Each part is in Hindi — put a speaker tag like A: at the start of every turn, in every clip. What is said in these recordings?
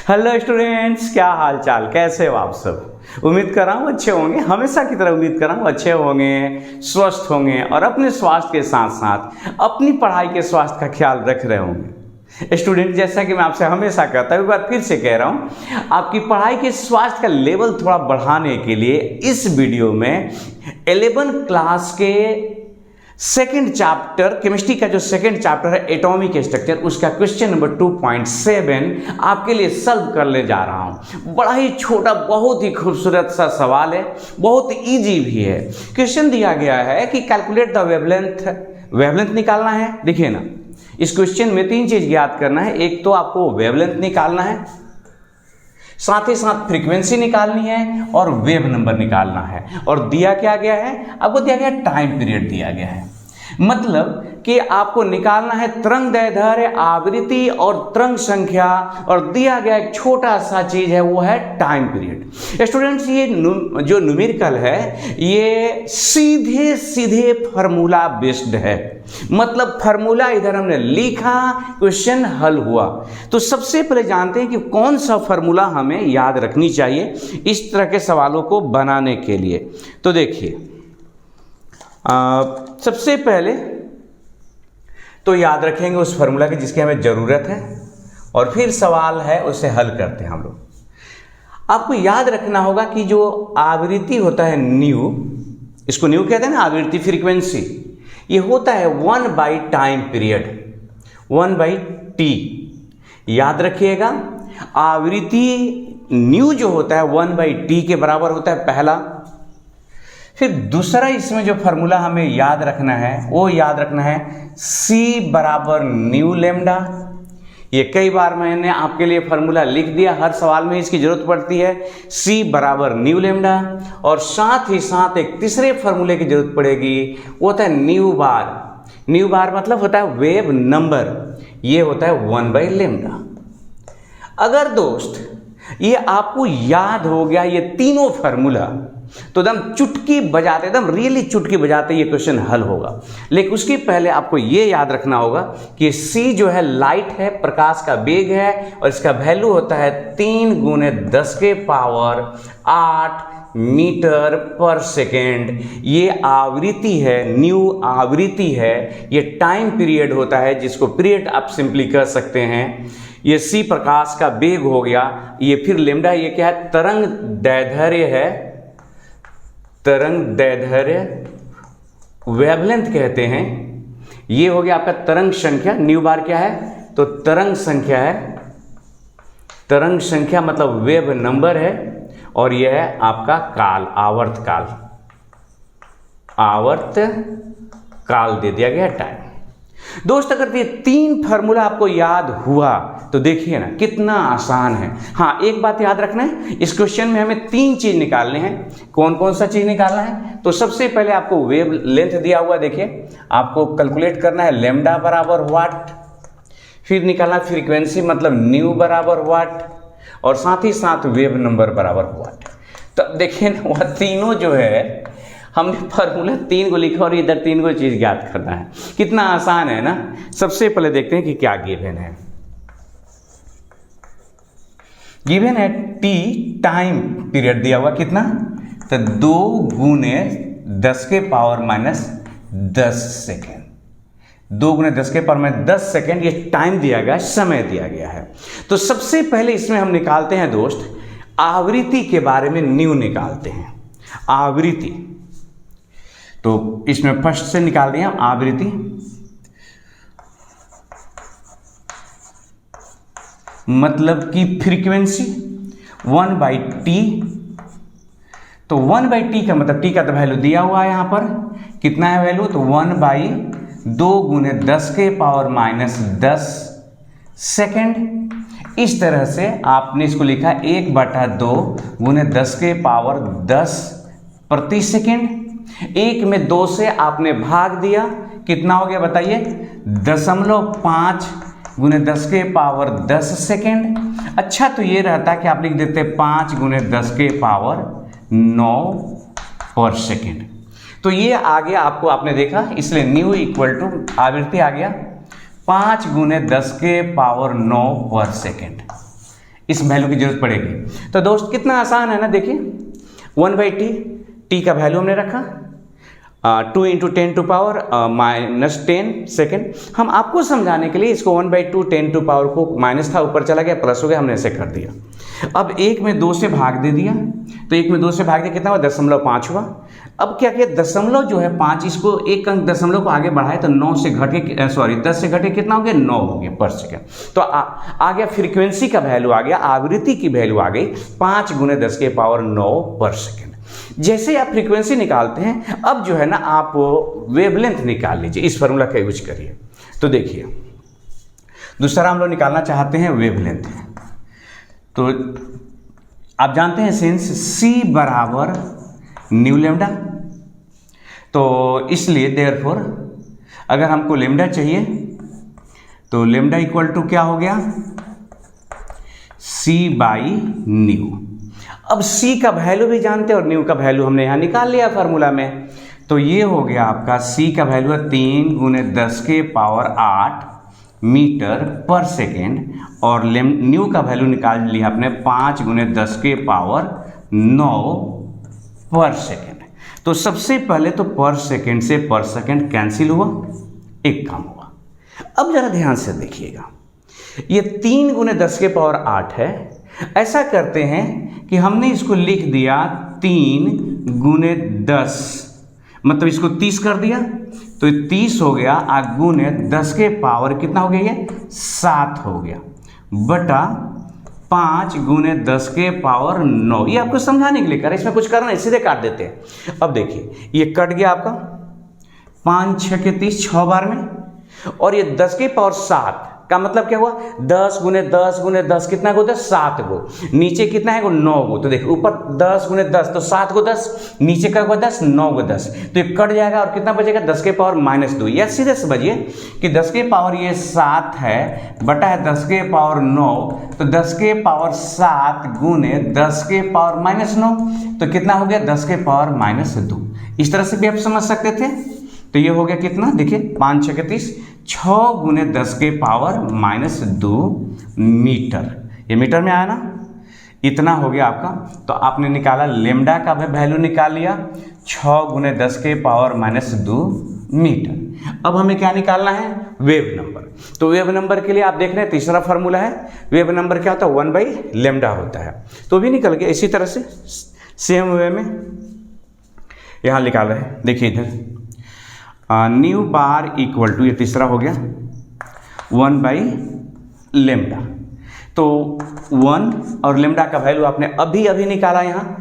A: हेलो स्टूडेंट्स, क्या हाल चाल, कैसे हो आप सब। उम्मीद कर रहा हूँ अच्छे होंगे, हमेशा की तरह उम्मीद कर रहा हूँ अच्छे होंगे, स्वस्थ होंगे और अपने स्वास्थ्य के साथ साथ अपनी पढ़ाई के स्वास्थ्य का ख्याल रख रहे होंगे। स्टूडेंट, जैसा कि मैं आपसे हमेशा कहता हूँ, एक बार फिर से कह रहा हूँ, आपकी पढ़ाई के स्वास्थ्य का लेवल थोड़ा बढ़ाने के लिए इस वीडियो में 11 क्लास के सेकेंड चैप्टर केमिस्ट्री का जो सेकेंड चैप्टर है एटॉमिक स्ट्रक्चर, उसका क्वेश्चन नंबर 2.7 आपके लिए सॉल्व करने जा रहा हूं। बड़ा ही छोटा, बहुत ही खूबसूरत सा सवाल है, बहुत इजी भी है। क्वेश्चन दिया गया है कि कैलकुलेट द वेवलेंथ निकालना है। देखिए ना, इस क्वेश्चन में 3 चीज ज्ञात करना है। एक तो आपको वेवलेंथ निकालना है, साथ ही साथ फ्रीक्वेंसी निकालनी है और वेव नंबर निकालना है। और दिया क्या गया है आपको? दिया गया टाइम पीरियड दिया गया है। मतलब कि आपको निकालना है तरंग दैर्ध्य, आवृत्ति और तरंग संख्या, और दिया गया एक छोटा सा चीज है, वो है टाइम पीरियड। स्टूडेंट्स, ये जो न्यूमेरिकल है ये सीधे सीधे फार्मूला बेस्ड है। मतलब फार्मूला इधर हमने लिखा, क्वेश्चन हल हुआ। तो सबसे पहले जानते हैं कि कौन सा फार्मूला हमें याद रखनी चाहिए इस तरह के सवालों को बनाने के लिए। तो देखिए, सबसे पहले तो याद रखेंगे उस फार्मूला की जिसकी हमें ज़रूरत है, और फिर सवाल है उसे हल करते हैं हम लोग। आपको याद रखना होगा कि जो आवृत्ति होता है न्यू, इसको न्यू कहते हैं ना, आवृत्ति फ्रीक्वेंसी, ये होता है 1 टाइम पीरियड, 1/t। याद रखिएगा, आवृत्ति न्यू जो होता है 1/t के बराबर होता है, पहला। फिर दूसरा इसमें जो फार्मूला हमें याद रखना है वो याद रखना है c बराबर न्यू लेमडा। ये कई बार मैंने आपके लिए फार्मूला लिख दिया, हर सवाल में इसकी जरूरत पड़ती है, c बराबर न्यू लेमडा। और साथ ही साथ एक तीसरे फार्मूले की जरूरत पड़ेगी, वो होता है न्यू बार। न्यू बार मतलब होता है वेव नंबर, ये होता है 1/λ। अगर दोस्त ये आपको याद हो गया ये तीनों फार्मूला, तो एकदम चुटकी बजाते, एकदम रियली चुटकी बजाते ये क्वेश्चन हल होगा। लेकिन उसके पहले आपको ये याद रखना होगा कि c जो है लाइट है, प्रकाश का वेग है, और इसका वैल्यू होता है 3 × 10⁸ मीटर पर सेकेंड। ये आवृत्ति है, न्यू आवृत्ति है। ये टाइम पीरियड होता है, जिसको पीरियड आप सिंपली कह सकते हैं। ये c प्रकाश का वेग हो गया, ये फिर लेमडा, ये क्या है? तरंग दैर्ध्य है, तरंग दैर्ध्य वेवलेंथ कहते हैं। ये हो गया आपका तरंग संख्या। न्यू बार क्या है? तो तरंग संख्या है, तरंग संख्या मतलब वेव नंबर है। और यह है आपका काल, आवर्त काल, आवर्त काल दे दिया गया टाइम। दोस्त, अगर ये 3 फार्मूला आपको याद हुआ तो देखिए ना कितना आसान है। हाँ, एक बात याद रखना है, इस क्वेश्चन में हमें 3 चीज निकालने हैं। कौन कौन सा चीज निकालना है? तो सबसे पहले आपको वेव लेंथ दिया हुआ, देखिए आपको कैलकुलेट करना है लेमडा बराबर वाट, फिर निकालना फ्रीक्वेंसी मतलब न्यू बराबर वाट, और साथ ही साथ वेव नंबर बराबर वाट। तो देखिए ना, वह तीनों जो है हमने फार्मूला 3 को लिखा और इधर 3 को चीज ज्ञात करना है। कितना आसान है ना। सबसे पहले देखते हैं कि क्या गिवन है। गिवन है t टाइम पीरियड दिया हुआ, कितना? तो 2 × 10⁻10 सेकेंड, 2 × 10⁻10 सेकेंड ये टाइम दिया गया, समय दिया गया है। तो सबसे पहले इसमें हम निकालते हैं दोस्त आवृत्ति के बारे में, न्यू निकालते हैं आवृत्ति। तो इसमें फर्स्ट से निकाल दिया हम आवृत्ति। मतलब कि फ्रीक्वेंसी 1/t। तो 1/t का मतलब t का तो वैल्यू दिया हुआ है, यहां पर कितना है वैल्यू? तो 1/2 × 10⁻10 सेकेंड। इस तरह से आपने इसको लिखा 1/2 × 10⁻10 प्रति सेकेंड। 1 में 2 से आपने भाग दिया, कितना हो गया बताइए? 0.5 × 10⁻10 सेकेंड। अच्छा, तो ये रहता है कि आप लिख देते 5 × 10⁻9 पर सेकेंड। तो ये आ गया आपको, आपने देखा, इसलिए न्यू इक्वल टू आवृत्ति आ गया 5 × 10⁻9 पर सेकेंड। इस वैल्यू की जरूरत पड़ेगी। तो दोस्त कितना आसान है ना, देखिए 1/t, t का वैल्यू हमने रखा 2 × 10⁻⁻10 सेकेंड। हम आपको समझाने के लिए इसको 1/2 10 को माइनस था, ऊपर चला गया, प्लस हो गया, हमने ऐसे कर दिया। अब 1 में 2 से भाग दे दिया, तो 1 में 2 से भाग दिया कितना हुआ, 0.5 हुआ। अब क्या किया, दशमलव जो है 5, इसको एक अंक दशमलव को आगे बढ़ाए तो 9 से घट के 10 से घट के कितना हो गया, 9 हो गया पर सेकेंड। तो आ गया फ्रीक्वेंसी का वैल्यू आ गया, आवृत्ति की वैल्यू आ गई 5 × 10⁻9 पर सेकेंड। जैसे आप फ्रीक्वेंसी निकालते हैं, अब जो है ना आप वेवलेंथ निकाल लीजिए, इस फॉर्मूला का यूज करिए। तो देखिए दूसरा हम लोग निकालना चाहते हैं वेवलेंथ। तो आप जानते हैं सेंस c बराबर न्यू लेमडा, तो इसलिए देयरफॉर अगर हमको लेमडा चाहिए तो लेमडा इक्वल टू क्या हो गया, c/न्यू। अब c का वैल्यू भी जानते हैं और न्यू का वैल्यू हमने यहाँ निकाल लिया फार्मूला में। तो ये हो गया आपका c का वैल्यू है 3 × 10⁸ मीटर पर सेकेंड, और न्यू का वैल्यू निकाल लिया आपने 5 × 10⁹ पर सेकेंड। तो सबसे पहले तो पर सेकेंड से पर सेकेंड कैंसिल हुआ, एक काम हुआ। अब जरा ध्यान से देखिएगा, ये 3 × 10⁸ है। ऐसा करते हैं कि हमने इसको लिख दिया 3 × 10, मतलब इसको 30 कर दिया, तो 30 हो गया, गुने 10 के पावर कितना हो गया, ये 7 हो गया, बटा 5 × 10⁻9। ये आपको समझाने के लिए कर, इसमें कुछ करना है, सीधे काट देते हैं। अब देखिए ये कट गया आपका 5 × 6 = 30, 6 बार में, और ये 10⁻7 का मतलब क्या हुआ, 10 × 10 × 10 कितना गो, 7 गो, नीचे कितना है 9 गो। तो देखिए ऊपर 10 × 10 तो 7 गो 10, नीचे का 10 9 गो 10, तो ये कट जाएगा और कितना बचेगा, 10⁻−2। या सीधे समझिए कि 10⁻7 है बटा है 10⁻9, तो 10⁻7 गुने 10⁻−9, तो कितना हो गया, 10⁻−2। इस तरह से भी आप समझ सकते थे। तो ये हो गया कितना, देखिए 5 × 6 = 30, 6 × 10⁻−2 मीटर। ये मीटर में आया ना, इतना हो गया आपका। तो आपने निकाला लेमडा का वैल्यू निकाल लिया 6 × 10⁻−2 मीटर। अब हमें क्या निकालना है, वेव नंबर। तो वेव नंबर के लिए आप देख रहे हैं तीसरा फार्मूला है, वेव नंबर क्या होता है, 1/λ होता है। तो भी निकल गया। इसी तरह से सेम वे में यहाँ निकाल रहे हैं, देखिए इधर न्यू बार इक्वल टू, ये तीसरा हो गया 1/λ। तो 1 और लेमडा का वैल्यू आपने अभी निकाला, यहाँ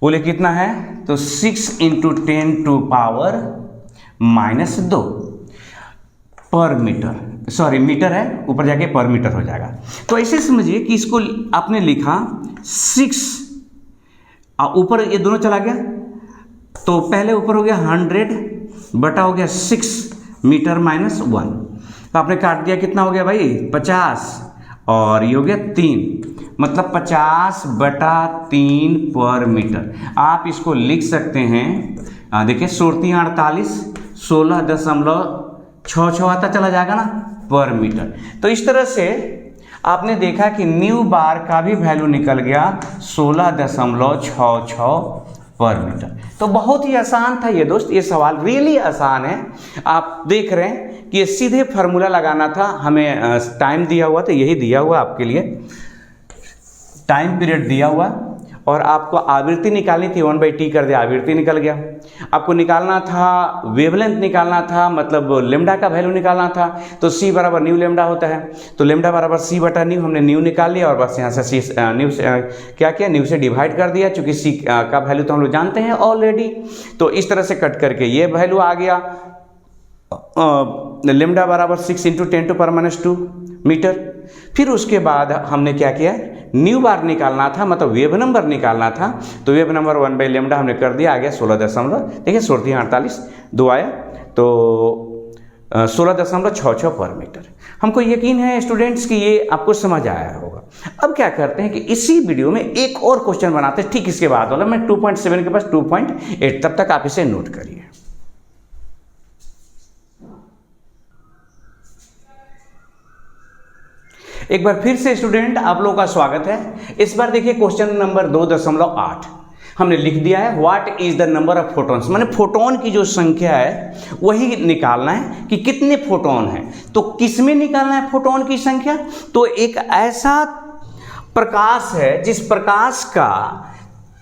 A: बोले कितना है, तो 6 × 10⁻−2 पर मीटर, सॉरी मीटर है, ऊपर जाके पर मीटर हो जाएगा। तो ऐसे समझिए कि इसको आपने लिखा 6, ऊपर ये दोनों चला गया, तो पहले ऊपर हो गया 100 बटा हो गया 6 मीटर -1, तो आपने काट दिया, कितना हो गया भाई 50, और ये हो गया 3, मतलब 50/3 पर मीटर। आप इसको लिख सकते हैं, देखिए 48 16.66 आता चला जाएगा ना पर मीटर। तो इस तरह से आपने देखा कि न्यू बार का भी वैल्यू निकल गया 16.66 पर मीटर। तो बहुत ही आसान था ये दोस्त, ये सवाल रियली आसान है। आप देख रहे हैं कि ये सीधे फार्मूला लगाना था, हमें टाइम दिया हुआ, तो यही दिया हुआ आपके लिए, टाइम पीरियड दिया हुआ, और आपको आवृत्ति निकालनी थी, 1/t कर दिया, आवृत्ति निकल गया। आपको निकालना था वेवलेंथ निकालना था, मतलब लेमडा का वैल्यू निकालना था, तो c बराबर न्यू लेमडा होता है, तो लेमडा बराबर c बटा न्यू, हमने न्यू निकाल लिया, और बस यहाँ से c न्यू से क्या किया, न्यू से डिवाइड कर दिया, चूंकि c का वैल्यू तो हम लोग जानते हैं ऑलरेडी। तो इस तरह से कट करके ये वैल्यू आ गया, लेमडा बराबर 6 × 10⁻2 मीटर। फिर उसके बाद हमने क्या किया, न्यू बार निकालना था, मतलब वेव नंबर निकालना था, तो वेव नंबर 1/λ हमने कर दिया, आ गया 16 देखिए 48 2 आया, तो 16.66 पर मीटर। हमको यकीन है स्टूडेंट्स कि ये आपको समझ आया होगा। अब क्या करते हैं कि इसी वीडियो में एक और क्वेश्चन बनाते हैं, ठीक इसके बाद वाला, मैं 2.7 के पास 2.8, तब तक आप इसे नोट करिए। एक बार फिर से स्टूडेंट आप लोगों का स्वागत है। इस बार देखिए क्वेश्चन नंबर 2.8 हमने लिख दिया है, what is the number of photons, माने फोटोन की जो संख्या है वही निकालना है कि कितने फोटोन हैं। तो किस में निकालना है फोटोन की संख्या? तो एक ऐसा प्रकाश है जिस प्रकाश का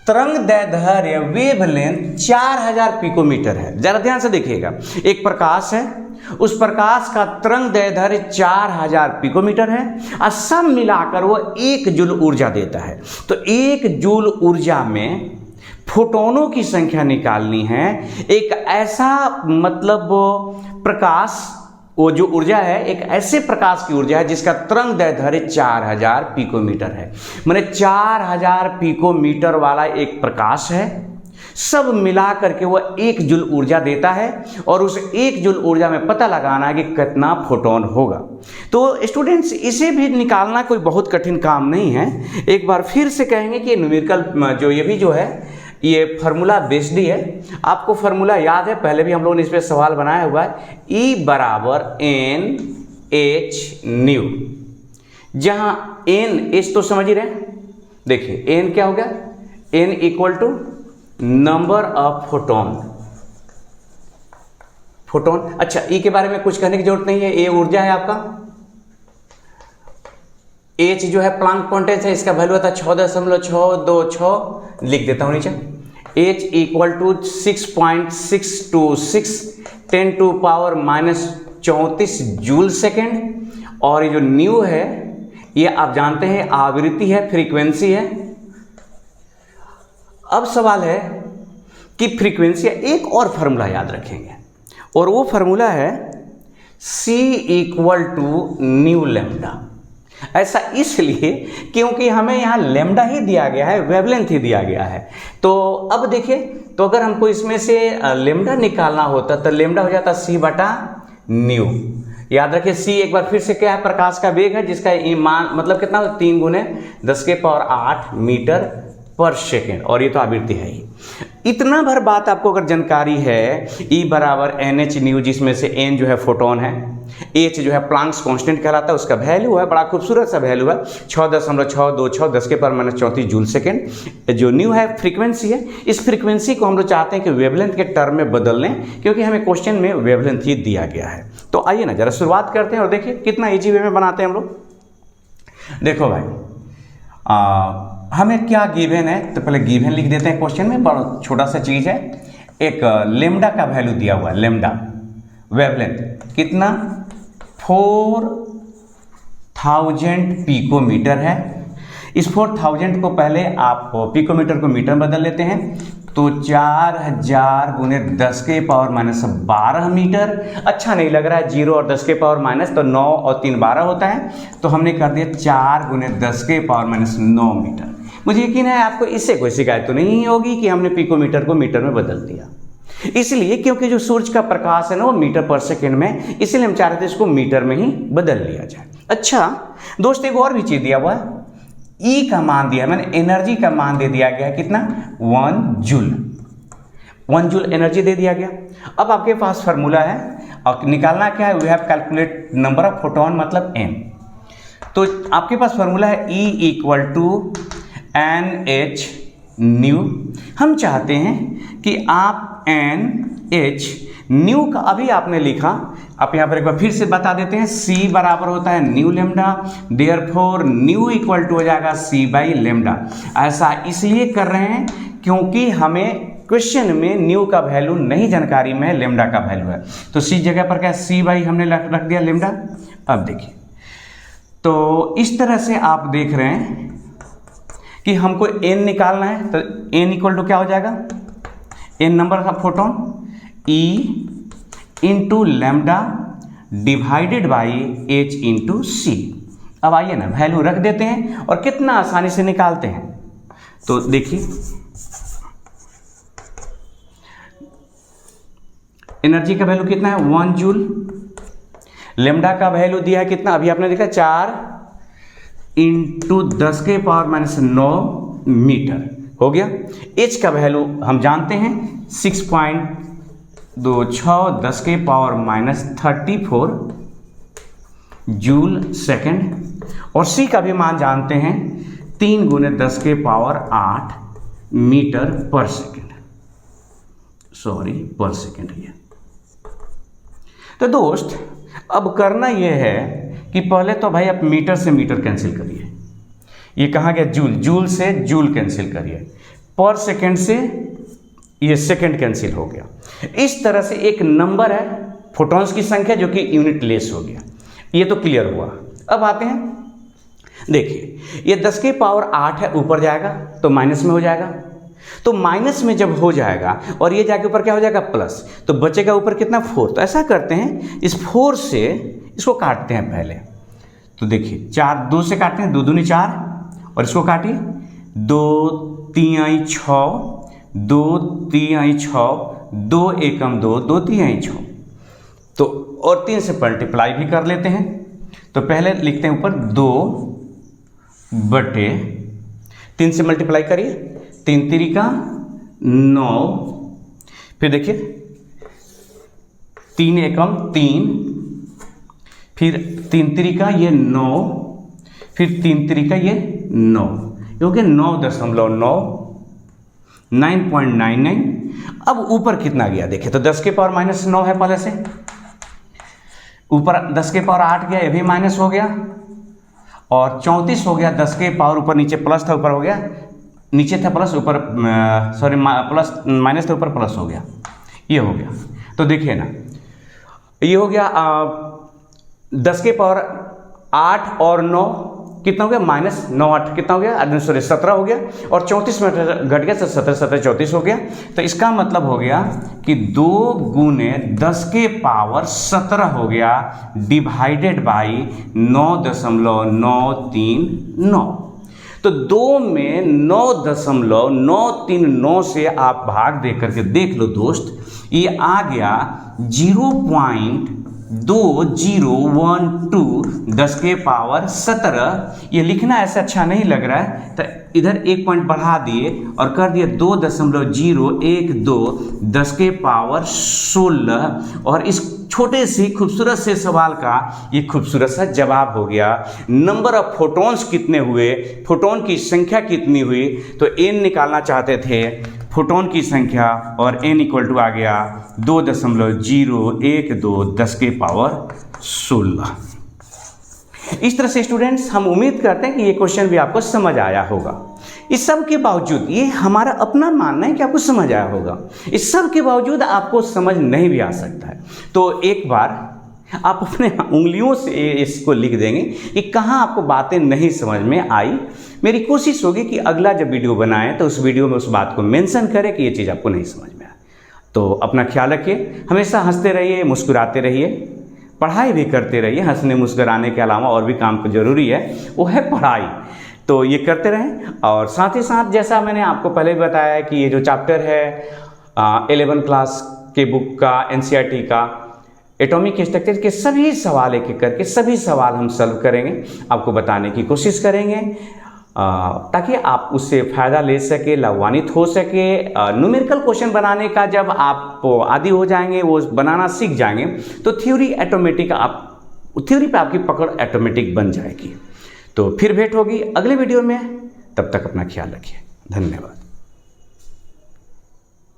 A: तरंगदैर्ध्य वेवलेंथ 4000 पिकोमीटर है। जरा ध्यान से देखिएगा, एक प्रकाश है, उस प्रकाश का तरंगदैर्ध्य 4000 पिकोमीटर है और सब मिलाकर वो 1 जूल ऊर्जा देता है। तो 1 जूल ऊर्जा में फोटोनों की संख्या निकालनी है। एक ऐसा मतलब प्रकाश, वो जो ऊर्जा है एक ऐसे प्रकाश की ऊर्जा है जिसका तरंगदैर्ध्य 4000 पिकोमीटर है, माने 4000 पिकोमीटर वाला एक प्रकाश है। सब मिला करके वह 1 जूल ऊर्जा देता है और उस 1 जूल ऊर्जा में पता लगाना है कि कितना फोटोन होगा। तो स्टूडेंट्स इसे भी निकालना कोई बहुत कठिन काम नहीं है। एक बार फिर से कहेंगे कि न्यूमेरिकल जो ये भी जो है ये फार्मूला बेस्ड ही है। आपको फार्मूला याद है, पहले भी हम लोगों ने इस पर सवाल बनाया हुआ है, E बराबर NH न्यू, जहां NH तो समझ ही रहे हैं। देखिए N क्या हो गया, N equal to number of photon. अच्छा, E के बारे में कुछ कहने की जरूरत नहीं है, ये ऊर्जा है आपका। H जो है प्लांक कांस्टेंट है, इसका वैल्यू आता है 6.626, लिख देता हूं नीचे। H equal to 6.626 10⁻⁻34 joule second. और ये जो न्यू है ये आप जानते हैं आवृत्ति है, फ्रीक्वेंसी है। अब सवाल है कि फ्रीक्वेंसी, एक और फार्मूला याद रखेंगे और वो फार्मूला है C equal to nu lambda. ऐसा इसलिए क्योंकि हमें यहाँ लेमडा ही दिया गया है, वेवलेंथ ही दिया गया है। तो अब देखिए, तो अगर हमको इसमें से लेमडा निकालना होता तो लेमडा हो जाता C बटा न्यू। याद रखिए C एक बार फिर से क्या है, प्रकाश का वेग है जिसका मान मतलब कितना, 3 × 10⁸ मीटर पर सेकेंड, और ये तो आवृत्ति है ही। इतना भर बात आपको अगर जानकारी है, E बराबर NH न्यू, जिसमें से N जो है फोटोन है, H जो है प्लांक्स कांस्टेंट कहलाता है, उसका वैल्यू है, बड़ा खूबसूरत सा वैल्यू है 6.626 10⁻⁻34 जूल सेकेंड। जो न्यू है फ्रीक्वेंसी है। इस फ्रीक्वेंसी को हम लोग चाहते हैं कि वेवलेंथ के टर्म में बदल लें, क्योंकि हमें क्वेश्चन में वेवलेंथ ही दिया गया है। तो आइए ना जरा शुरुआत करते हैं और देखिए कितना ईजी वे में बनाते हैं हम लोग। देखो भाई, हमें क्या गिवन है, तो पहले गिवन लिख देते हैं क्वेश्चन में, बड़ा छोटा सा चीज है। एक लेमडा का वैल्यू दिया हुआ है, लेमडा वेवलेंथ कितना 4000 पिकोमीटर है। इस 4000 को पहले आप पिकोमीटर को मीटर बदल लेते हैं, तो 4000 × 10⁻⁻12 मीटर। अच्छा नहीं लग रहा है 0 और 10⁻⁻, तो 9 और 3 12 होता है, तो हमने कर दिया 4 × 10⁻⁹ मीटर। मुझे यकीन है आपको इससे कोई शिकायत तो नहीं होगी कि हमने पिकोमीटर को मीटर में बदल दिया। इसलिए क्योंकि जो सूरज का प्रकाश है ना वो मीटर पर सेकेंड में, इसलिए हम चाह रहे थे इसको मीटर में ही बदल लिया जाए। अच्छा दोस्त, एक और भी चीज दिया हुआ है, E का मान दिया, मैंने एनर्जी का मान दे दिया गया है, कितना 1 जूल एनर्जी दे दिया गया। अब आपके पास फार्मूला है और निकालना क्या है, we have calculate number of photon मतलब N। तो आपके पास फार्मूला है E equal to NH nu. हम चाहते हैं कि आप NH न्यू का अभी आपने लिखा, आप यहाँ पर एक बार फिर से बता देते हैं, C बराबर होता है nu lambda, therefore nu equal to हो जाएगा C बाई लेमडा। ऐसा इसलिए कर रहे हैं क्योंकि हमें क्वेश्चन में न्यू का वैल्यू नहीं जानकारी में, लेमडा का वैल्यू है, तो C जगह पर क्या C बाई हमने रख दिया लेमडा। अब देखिए, तो इस तरह से आप देख रहे हैं कि हमको N निकालना है, तो N इक्वल टू क्या हो जाएगा, N नंबर का photon, E into lambda divided by H into C। अब आइए ना वैल्यू रख देते हैं और कितना आसानी से निकालते हैं। तो देखिए एनर्जी का वैल्यू कितना है 1 जूल, लेमडा का वैल्यू दिया है कितना, अभी आपने देखा 4 × 10⁻⁹ मीटर हो गया। H का वैल्यू हम जानते हैं 6.26 10⁻⁻34 जूल सेकंड। और सी का भी मान जानते हैं 3 × 10⁸ मीटर पर सेकंड, पर सेकंड है। तो दोस्त अब करना यह है कि पहले तो भाई आप मीटर से मीटर कैंसिल करिए, ये कहाँ गया जूल, जूल से जूल कैंसिल करिए, पर सेकंड से ये सेकंड कैंसिल हो गया। इस तरह से एक नंबर है फोटॉन्स की संख्या जो कि यूनिट लेस हो गया, ये तो क्लियर हुआ। अब आते हैं, देखिए ये 10⁸ है, ऊपर जाएगा तो माइनस में हो जाएगा, तो माइनस में जब हो जाएगा और ये जाके ऊपर क्या हो जाएगा प्लस, तो बचेगा ऊपर कितना 4। तो ऐसा करते हैं इस 4 से इसको काटते हैं पहले, तो देखिए 4 2 से काटते हैं, 2 दूनी 4 और इसको काटिए 2 3 6, 2 3 6, 2 एकम 2, 2 3 6, तो और 3 से मल्टीप्लाई भी कर लेते हैं। तो पहले लिखते हैं ऊपर 2 बटे 3 से मल्टीप्लाई करिए, 3 3 9, फिर देखिए 3 एकम 3, फिर 3 3 ये 9, फिर 3 3 ये 9, क्योंकि 9.9 9.99। अब ऊपर कितना गया देखिए, तो 10⁻⁻9 है पहले से, ऊपर 10⁸ गया, ये भी माइनस हो गया, और 34 हो गया। 10⁻, ऊपर नीचे प्लस था, ऊपर हो गया, नीचे था प्लस, ऊपर प्लस माइनस था, ऊपर प्लस हो गया, ये हो गया। तो देखिए ना, ये हो गया 10⁸ और 9 कितना हो गया, -9 8 कितना हो गया, 17 हो गया, और 34 में घट गया, 17 17 34 हो गया। तो इसका मतलब हो गया कि 2 × 10⁻17 हो गया डिवाइडेड बाई 9.939। तो 2 में 9.939 से आप भाग दे करके देख लो दोस्त, ये आ गया 0.2012 10⁻17। ये लिखना ऐसे अच्छा नहीं लग रहा है, तो इधर 1 पॉइंट बढ़ा दिए और कर दिए 2.012 10⁻16, और इस छोटे से खूबसूरत से सवाल का ये खूबसूरत सा जवाब हो गया। नंबर ऑफ फोटॉन्स कितने हुए, फोटोन की संख्या कितनी हुई, तो n निकालना चाहते थे फोटोन की संख्या, और n = आ गया 2.012 10⁻16। इस तरह से स्टूडेंट्स हम उम्मीद करते हैं कि ये क्वेश्चन भी आपको समझ आया होगा। इस सब के बावजूद, ये हमारा अपना मानना है कि आपको समझ आया होगा, इस सब के बावजूद आपको समझ नहीं भी आ सकता है, तो एक बार आप अपने उंगलियों से इसको लिख देंगे कि कहाँ आपको बातें नहीं समझ में आई। मेरी कोशिश होगी कि अगला जब वीडियो बनाएं तो उस वीडियो में उस बात को मेंशन करें कि ये चीज़ आपको नहीं समझ में आए। तो अपना ख्याल रखिए, हमेशा हंसते रहिए, मुस्कुराते रहिए, पढ़ाई भी करते रहिए। हंसने मुस्कुराने के अलावा और भी काम जरूरी है, वो है पढ़ाई, तो ये करते रहें। और साथ ही साथ जैसा मैंने आपको पहले भी बताया कि ये जो चैप्टर है 11 क्लास के बुक का, NCERT का एटॉमिक स्ट्रक्चर के सभी सवाल एक एक करके सभी सवाल हम सॉल्व करेंगे, आपको बताने की कोशिश करेंगे, ताकि आप उससे फ़ायदा ले सके, लाभान्वित हो सके। न्यूमेरिकल क्वेश्चन बनाने का जब आप आदी हो जाएंगे, वो बनाना सीख जाएंगे, तो थ्योरी पे आपकी पकड़ ऑटोमेटिक बन जाएगी। तो फिर भेंट होगी अगले वीडियो में, तब तक अपना ख्याल रखिए। धन्यवाद।